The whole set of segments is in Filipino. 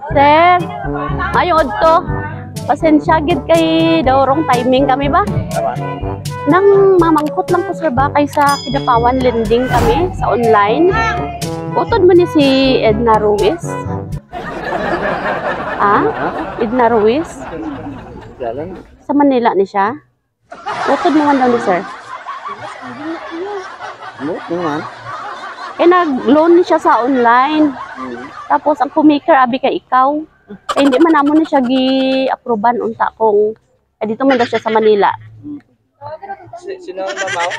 Sir, ayun to. Pasensya gid kay daw wrong timing kami ba? Nang mamangkot lang ko sir ba kay sa Kidapawan lending kami sa online. Utod mo ni si Edna Ruiz. Ah? Edna Ruiz? Sa Manila ni siya? Utod mo man daw ni sir. Nag-loan ni siya sa online. Tapos ang kumikir abi kay ikaw. Hindi man namon ni siya gi-aproban unta kung dito man daw siya sa Manila. Sino mamaw?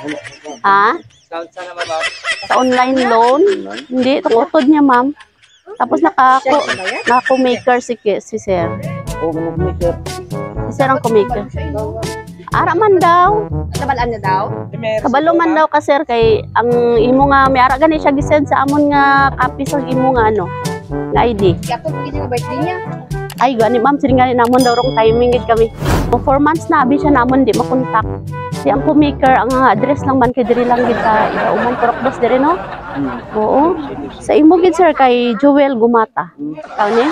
Ha? Sana mamaw? Sa online loan? Hindi, itong utod niya ma'am. Tapos naka-maker si sir. Si sir ang kumaker. Ara man daw. Kabalaan na daw? Kabalo man daw ka sir kay ang imo nga may ara gani siya gisend sa amon nga copy sa imo nga ano nga ID. Kaya ito pagkita nga birthday niya. Ay gani ma'am sir nga namon daw rong timing gid kami. 4 months na abi siya namon di makontak. Si ang kumaker ang address lang man kay diri lang gid sa Idauman Corocdos diri no. Oo. Sa imo gid sir kay Joel Gumata. Taw ni?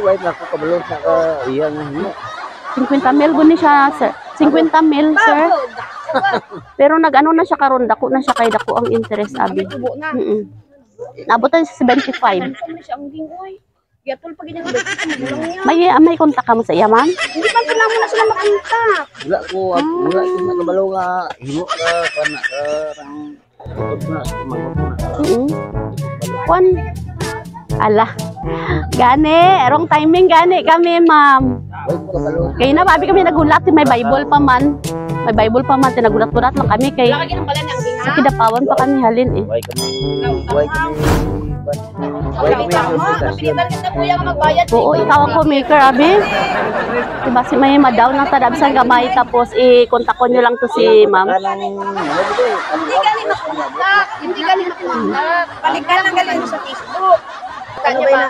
Wait na ko kabalo sa iya nga himo. 50 mil guni siya sir. 50 mil sir. Pero nag-ano na siya karon dako na siya kay dako ang interest abi. Nabutan sa 75. May kontak ka mo sa iya man? Hindi pa sila mo na sila makontak. Wala ko nakabalo nga himo ka kana ka Kwan. Ala. Gani, wrong timing gani kami, ma'am. Kaya na babi kami nagulat, may Bible pa man. May Bible pa man, tinagulat-gulat lang kami kay sa Kidapawan pa kami halin eh. Oo, ikaw ang kumaker, abi. Diba si may madaw ng tadabsan gamay tapos i-kontakon nyo lang to si ma'am. Hindi ka rin makontak. Balikan lang galing sa Facebook. Kanya ba?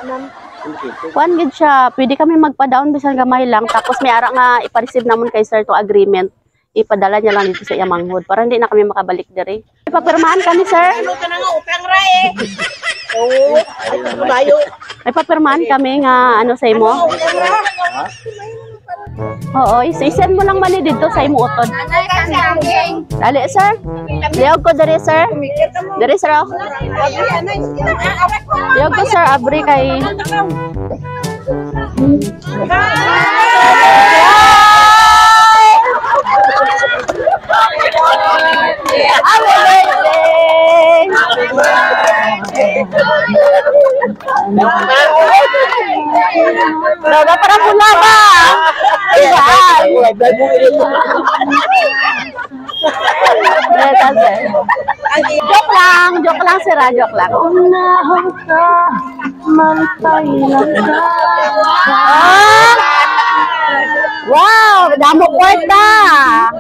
Kuan gid siya, pwede kami magpa-down bisan gamay lang tapos may ara nga ipa-receive namon kay sir to agreement. Ipadala niya lang dito sa Yamanghod para hindi na kami makabalik diri. Ipapirmahan kami sir. Ano ka na nga utang ra eh. Oo, ay May papirmahan kami nga ano sa imo. Oo, isend mo lang man dito sa imo utod. Dali sir. Liog ko diri sir. Diri sir. Liog ko sir abri kay Dapat para pula ba? Joke lang sir, joke lang. Wow, damo kwarta.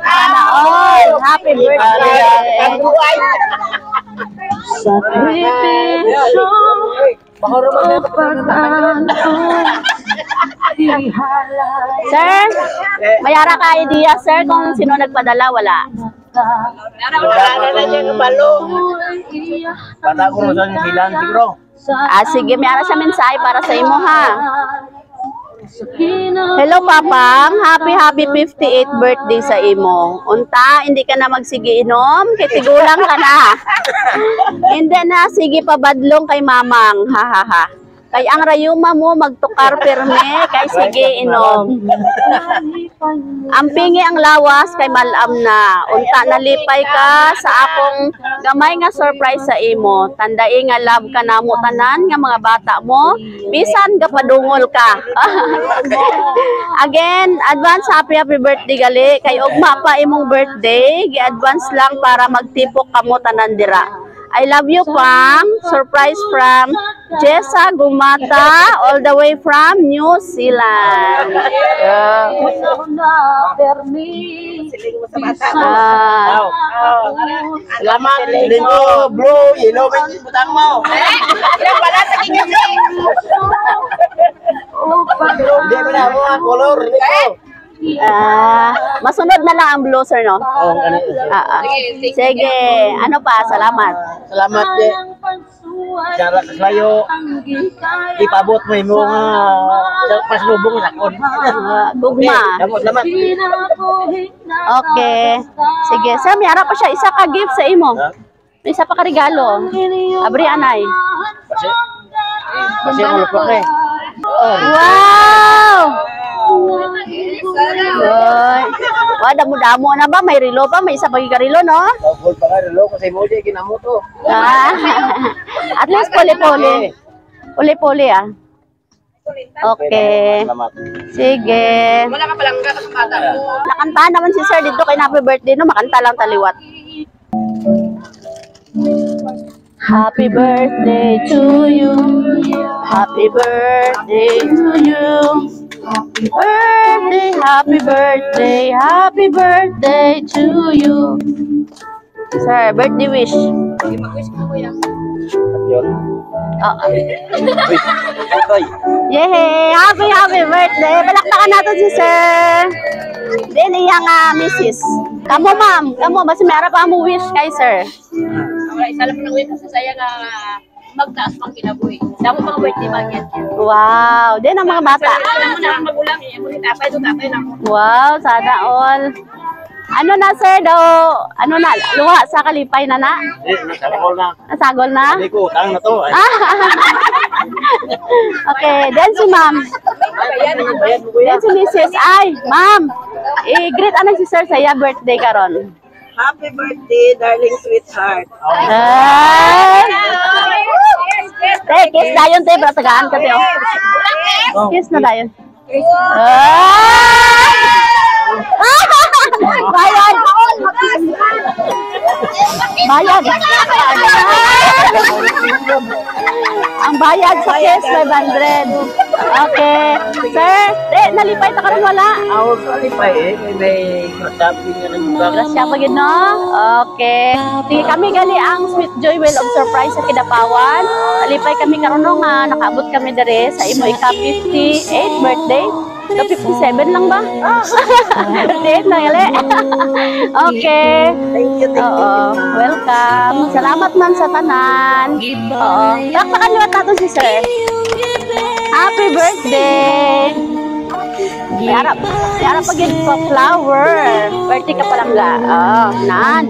Sana all. Happy birthday. Sir, mayara ka idea sir kung sino nagpadala, wala. Sige, mayara siya mensahe para sa imo ha. Hello Papang, happy 58th birthday sa imo. Unta, hindi ka na magsige inom, kay tigulang ka na. Hindi na, sige pabadlong kay Mamang, hahaha. Kay ang rayuma mo magtukar perme, kay sige inom. Ang pingi ang lawas kay malam na. Unta nalipay ka sa akong gamay nga surprise sa imo. Tandai nga love ka namo tanan nga mga bata mo. Bisan gapadungol ka. Again, advance happy birthday gali. Kay ugma pa imong birthday, gi-advance lang para magtipok kamo tanan dira. I love you, Pam. Surprise from Jessa Gumata, all the way from New Zealand. Salamat, Lino, blue, yellow, may butang mo. Ilang pala sa kikasi. Hindi mo na ako ang color. Masunod na lang ang blue, sir, no? Oo, Sige, ano pa? Salamat. Salamat, Sara ka sayo. Ipabot mo yung mga paslubong sa kon. Gugma. Damot naman. Okay. Sige, sir, may ara pa siya. Isa ka gift sa imo. May isa pa ka regalo. Abri, anay. Kasi ang lupa ka eh. Wow! Oy. Wa damo-damo na ba? May relo pa? May isa pa relo, no? Full pa nga relo kasi mo di ginamo to. Ah. At least puli-puli. Puli-puli, ah. Okay. Salamat. Sige. Wala ka palang bata. Nakanta naman si sir dito kay happy birthday, no? Makanta lang taliwat. Happy birthday to you. Happy birthday to you. Happy birthday, happy birthday to you. Sir, birthday wish. Mag-wish ka kuya. Yun. Oo. Otoy. Yay! Happy birthday! Palakpakan natin si sir. Then iyang misis. Kamo ma'am, kamo basta may ara pa mo wish kay sir. Wala isa lang na wish sa saya nga magtaas pang kinabuhi. Damo mga birthday bag yan. Wow! Then ang mga bata. Alam mo na ang magulang eh. Mo tapay na mo. Wow, sana all. Ano na sir daw? Ano na? Luha sa kalipay na na? Nasagol na. Nasagol na? Hindi ko utang na to. Okay, then si ma'am. Then si Mrs. Ay, ma'am. I-greet anong si sir sa iya birthday karon. Happy birthday, darling sweetheart. Ay! Te, kiss dayon te, para tagaan ka te. Kiss na dayon. Bayad! Bayad! Ang bayad sa kiss, 500. Okay. Sir, nalipay ta karon wala? Ako kalipay eh. May shopping na nagbugang. Grasya pa gid no? Okay. Sige kami gali ang Sweet Joy Well of Surprise sa Kidapawan. Alipay kami karon no nga nakaabot kami dire sa imo ika 58th birthday. So 57 lang ba? Birthday na gali. Okay. Thank you. Welcome. Salamat man sa tanan. Oo. Taktakan liwat nato si sir. Happy birthday. Yara pa gid pa flower. Birthday ka pa lang ga. Oh, nan.